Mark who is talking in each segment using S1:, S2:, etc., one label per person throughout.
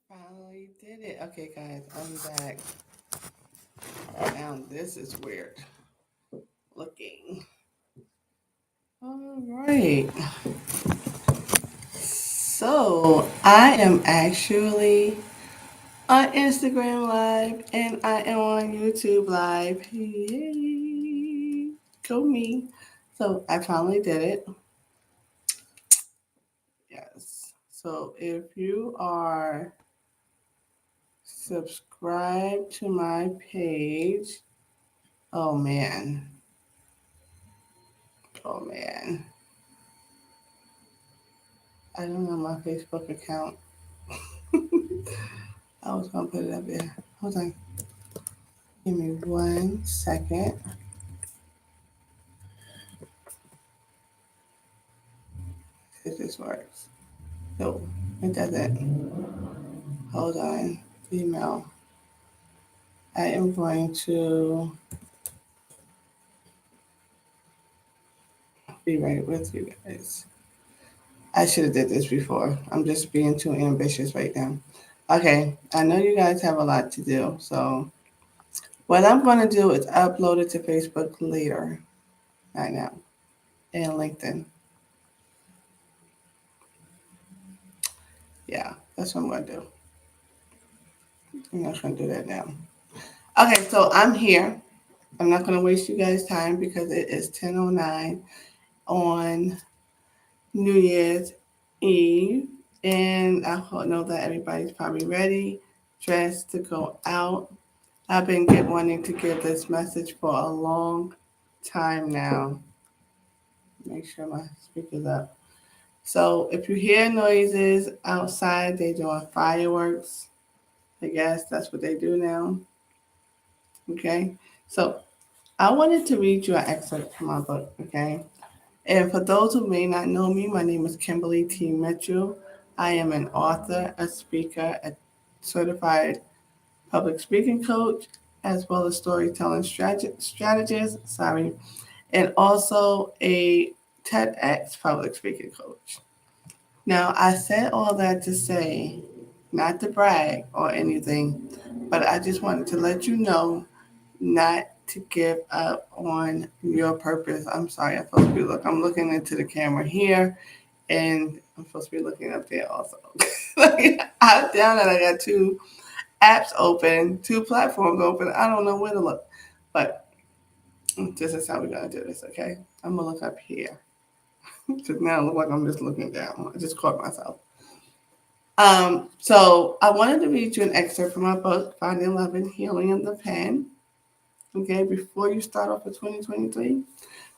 S1: Finally did it. Okay, guys, I'm back. Now this is weird looking. All right. So I am actually on Instagram Live and I am on YouTube Live. Yay! Go me. So I finally did it. Yes. So if you are subscribed to my page, oh man. Oh man. I don't know my Facebook account. I was gonna put it up there. Hold on. Give me 1 second. If this works. No, it doesn't. Hold on. Email. I am going to be right with you guys. I should have did this before. I'm just being too ambitious right now. Okay, I know you guys have a lot to do, so what I'm going to do is upload it to Facebook later, right now, and LinkedIn. Yeah, that's what I'm going to do. I'm not going to do that now. Okay, so I'm here. I'm not going to waste you guys' time because it is 10:09 on New Year's Eve, and I know that everybody's probably ready, dressed to go out. I've been wanting to give this message for a long time now. Make sure my speaker's up. So if you hear noises outside, they're doing fireworks. I guess that's what they do now. Okay. So I wanted to read you an excerpt from my book. Okay. And for those who may not know me, my name is Kimberly T. Mitchell. I am an author, a speaker, a certified public speaking coach, as well as storytelling strategist. Sorry, and also a TEDx public speaking coach. Now, I said all that to say, not to brag or anything, but I just wanted to let you know not to give up on your purpose. I'm sorry, I'm looking into the camera here, and I'm supposed to be looking up there also. I'm down and I got two apps open, two platforms open. I don't know where to look, but this is how we're gonna do this. Okay, I'm gonna look up here because now it looks like I'm just looking down. I just caught myself. So I wanted to read you an excerpt from my book, Finding Love and Healing in the Pen. Okay, before you start off with 2023,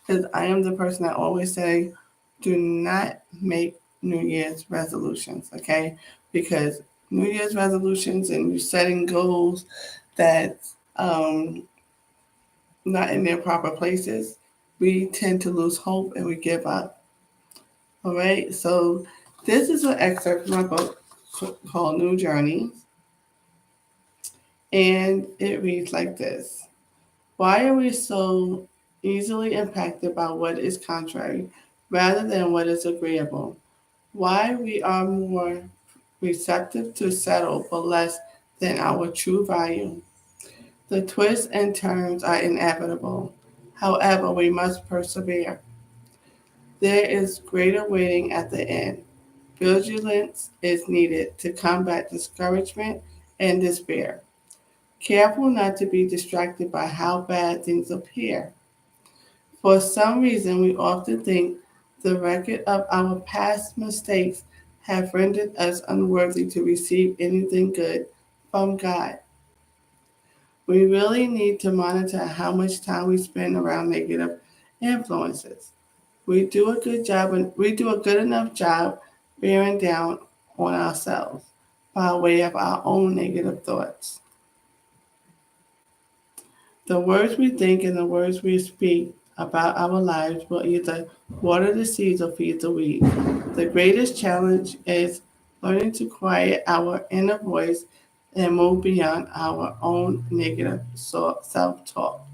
S1: because I am the person that always say, do not make New Year's resolutions. Okay, because New Year's resolutions and you setting goals that um, not in their proper places, we tend to lose hope and we give up. All right, so this is an excerpt from my book called New Journeys, and it reads like this. Why are we so easily impacted by what is contrary rather than what is agreeable? Why we are more receptive to settle for less than our true value? The twists and turns are inevitable. However, we must persevere. There is greater waiting at the end. Vigilance is needed to combat discouragement and despair. Careful not to be distracted by how bad things appear. For some reason, we often think the record of our past mistakes have rendered us unworthy to receive anything good from God. We really need to monitor how much time we spend around negative influences. We do a good enough job bearing down on ourselves by way of our own negative thoughts. The words we think and the words we speak about our lives will either water the seeds or feed the weeds. The greatest challenge is learning to quiet our inner voice and move beyond our own negative self talk.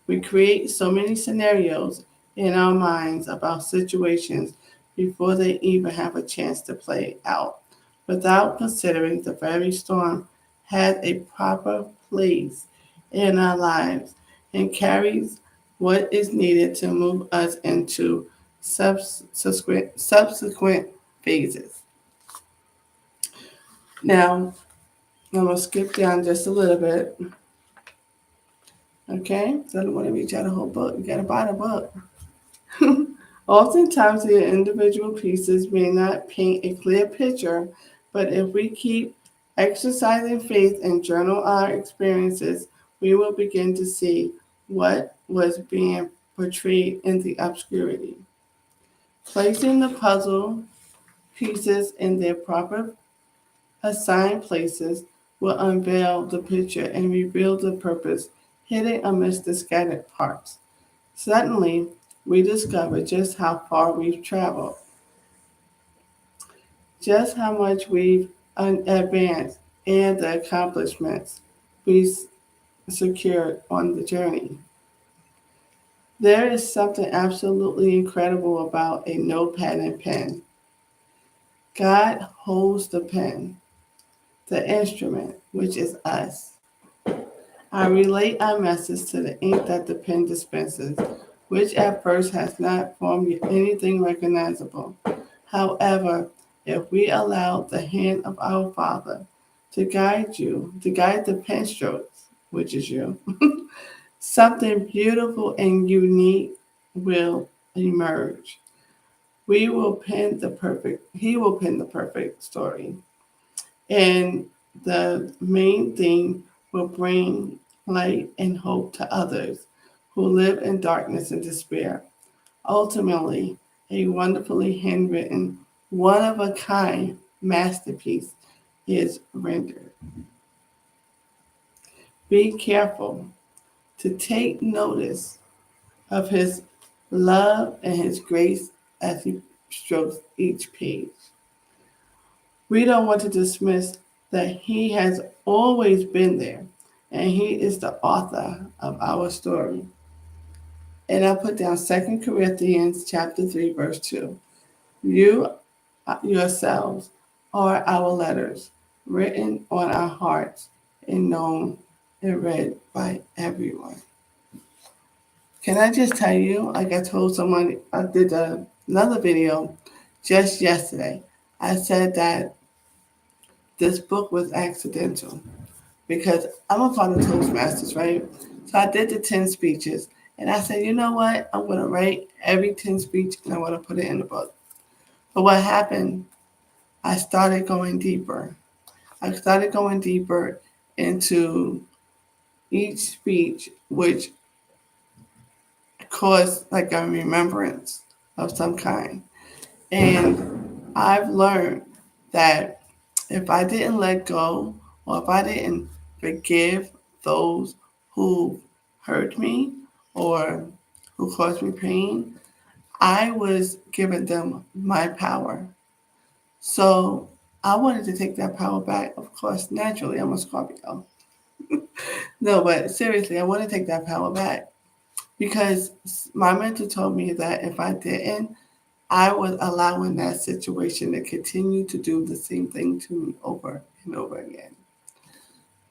S1: We create so many scenarios in our minds about situations before they even have a chance to play out. without considering the very storm has a proper place in our lives and carries what is needed to move us into subsequent phases. Now, I'm going to skip down just a little bit. Okay? So I don't want to reach out a whole book. You got to buy the book. Oftentimes, the individual pieces may not paint a clear picture, but if we keep exercising faith and journal our experiences, we will begin to see what was being portrayed in the obscurity. Placing the puzzle pieces in their proper assigned places will unveil the picture and reveal the purpose hidden amidst the scattered parts. Suddenly, we discover just how far we've traveled, just how much we've advanced, and the accomplishments we secured on the journey. There is something absolutely incredible about a notepad and pen. God holds the pen, the instrument, which is us. I relate our message to the ink that the pen dispenses, which at first has not formed anything recognizable. However, if we allow the hand of our Father to guide the pen strokes, which is you, something beautiful and unique will emerge. He will pen the perfect story. And the main thing will bring light and hope to others who live in darkness and despair. Ultimately, a wonderfully handwritten, one of a kind masterpiece is rendered. Be careful to take notice of his love and his grace as he strokes each page. We don't want to dismiss that he has always been there and he is the author of our story. And I put down 2 Corinthians chapter 3 verse 2. You yourselves are our letters written on our hearts and known and read by everyone. Can I just tell you, like I told someone, I did another video just yesterday. I said that this book was accidental because I'm a part of Toastmasters, right? So I did the 10 speeches and I said, you know what? I'm going to write every 10 speech and I want to put it in the book. But what happened, I started going deeper. I started going deeper into each speech, which caused like a remembrance of some kind. And I've learned that if I didn't let go or if I didn't forgive those who hurt me or who caused me pain, I was giving them my power. So I wanted to take that power back. Of course, naturally, I'm a Scorpio. No, but seriously, I want to take that power back because my mentor told me that if I didn't, I was allowing that situation to continue to do the same thing to me over and over again.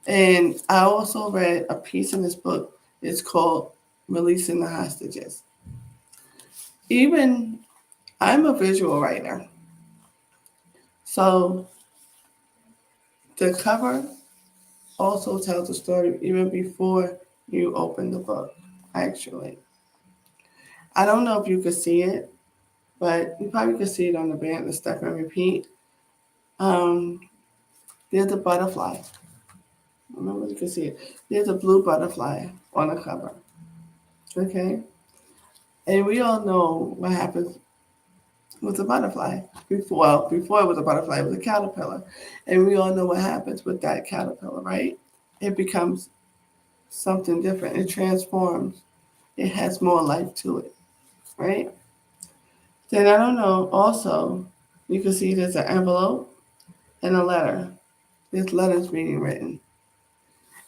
S1: And I also read a piece in this book. It's called Releasing the Hostages. Even I'm a visual writer. So the cover also tells the story even before you open the book, actually. I don't know if you could see it, but you probably could see it on the band, the Step and Repeat. Um, there's a butterfly. I don't know if you can see it. There's a blue butterfly on the cover. Okay? And we all know what happens with a butterfly. Before it was a butterfly, it was a caterpillar. And we all know what happens with that caterpillar, right? It becomes something different. It transforms. It has more life to it, right? Then I don't know. Also, you can see there's an envelope and a letter. There's letters being written.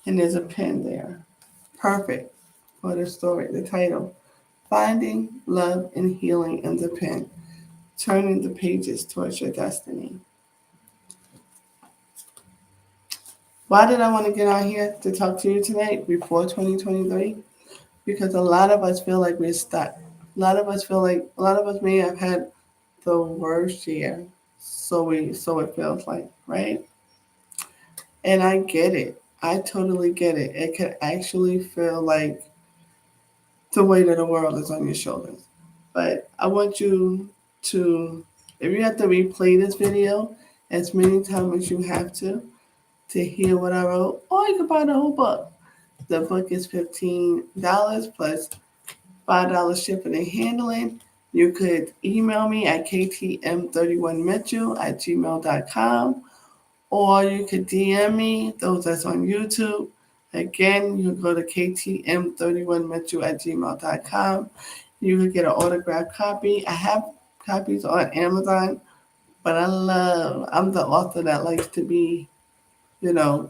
S1: And there's a pen there. Perfect for the story, the title. Finding love and healing in the pen. Turning the pages towards your destiny. Why did I want to get on here to talk to you tonight before 2023? Because a lot of us feel like we're stuck. A lot of us may have had the worst year. So it feels like, right? And I get it. I totally get it. It can actually feel like the weight of the world is on your shoulders. But I want you to, if you have to replay this video as many times as you have to hear what I wrote, or you can buy the whole book. The book is $15 plus $5 shipping and handling. You could email me at ktm31mitchell@gmail.com, or you could DM me, those that's on YouTube. Again, you can go to ktm31mitchell@gmail.com. You could get an autographed copy. I have copies on Amazon, but I'm the author that likes to be,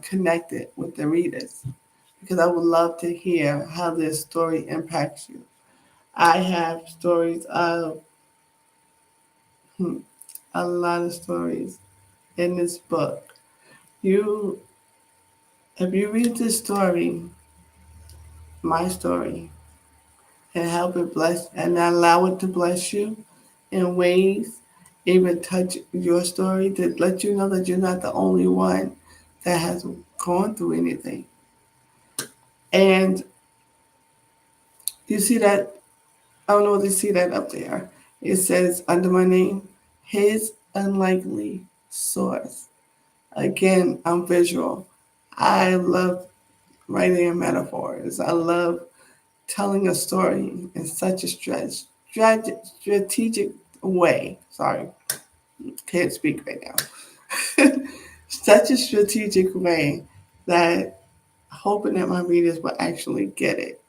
S1: connected with the readers because I would love to hear how this story impacts you. I have stories of a lot of stories in this book. You, if you read this story, my story, and help it bless and allow it to bless you in ways, even touch your story to let you know that you're not the only one that has gone through anything. And you see that, I don't know if you see that up there. It says under my name, his unlikely source. Again, I'm visual. I love writing in metaphors. I love telling a story in such a strategic way. Sorry, can't speak right now. Such a strategic way that hoping that my readers will actually get it.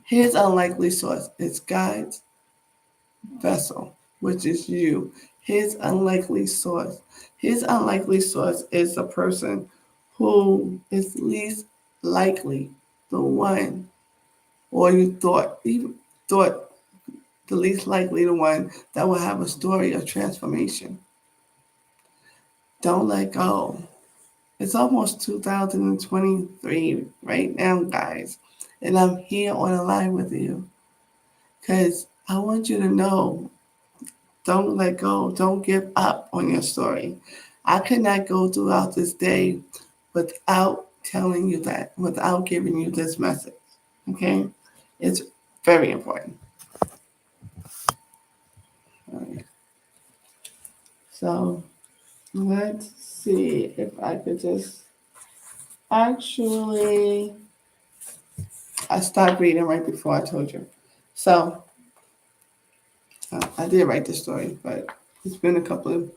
S1: His unlikely source is God's vessel, which is you. His unlikely source. His unlikely source is the person who is least likely the one, or you thought the least likely the one that will have a story of transformation. Don't let go. It's almost 2023 right now, guys, and I'm here on the line with you because I want you to know, don't let go. Don't give up on your story. I could not go throughout this day without telling you that, without giving you this message. Okay? It's very important. All right. So let's see if I could just actually. I stopped reading right before I told you. So I did write the story, but it's been a couple of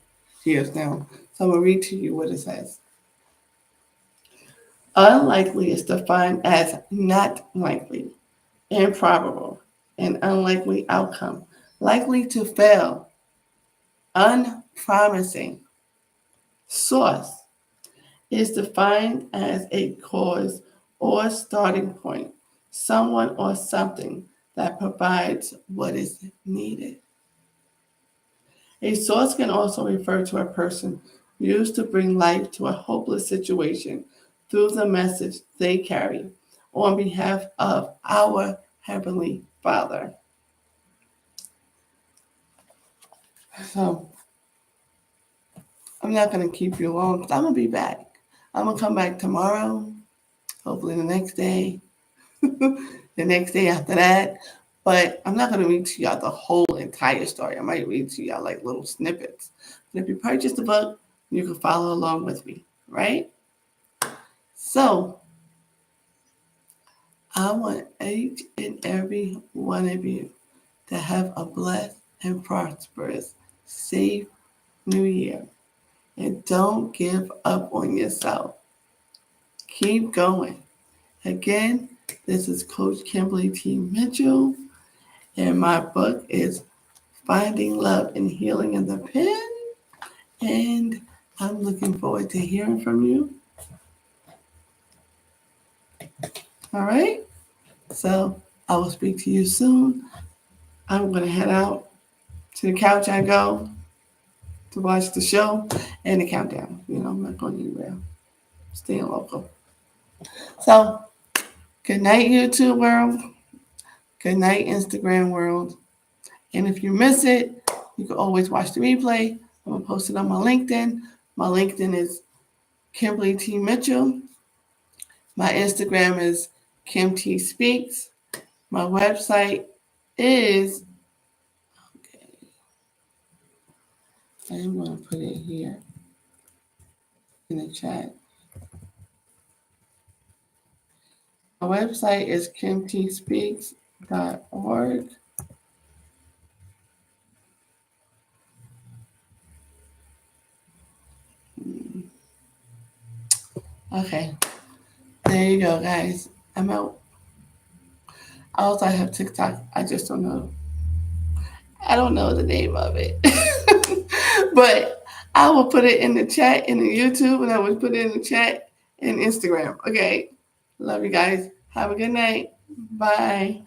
S1: years now. So I'm going to read to you what it says. Unlikely is defined as not likely, improbable, an unlikely outcome, likely to fail, unpromising. Source is defined as a cause or starting point, someone or something that provides what is needed. A source can also refer to a person used to bring life to a hopeless situation through the message they carry on behalf of our Heavenly Father. So I'm not going to keep you long because I'm going to be back. I'm going to come back tomorrow, hopefully the next day, the next day after that. But I'm not going to read to y'all the whole entire story. I might read to y'all like little snippets. But if you purchase the book, you can follow along with me, right? So I want each and every one of you to have a blessed and prosperous, safe new year. And don't give up on yourself. Keep going. Again, this is Coach Kimberly T. Mitchell, and my book is Finding Love and Healing in the Pen. And I'm looking forward to hearing from you. All right? So I will speak to you soon. I'm going to head out to the couch. I go to watch the show and the countdown. I'm not going anywhere. staying local. So, good night, YouTube world. Good night, Instagram world. And if you miss it, you can always watch the replay. I'm going to post it on my LinkedIn. My LinkedIn is Kimberly T. Mitchell. My Instagram is Kim T. Speaks. My website is, okay, I am going to put it here in the chat. My website is kimtspeaks.org. Okay, there you go, guys. I'm out. Also, I have TikTok. I just don't know. I don't know the name of it. But I will put it in the chat in the YouTube, and I will put it in the chat in Instagram. Okay. Love you guys. Have a good night. Bye.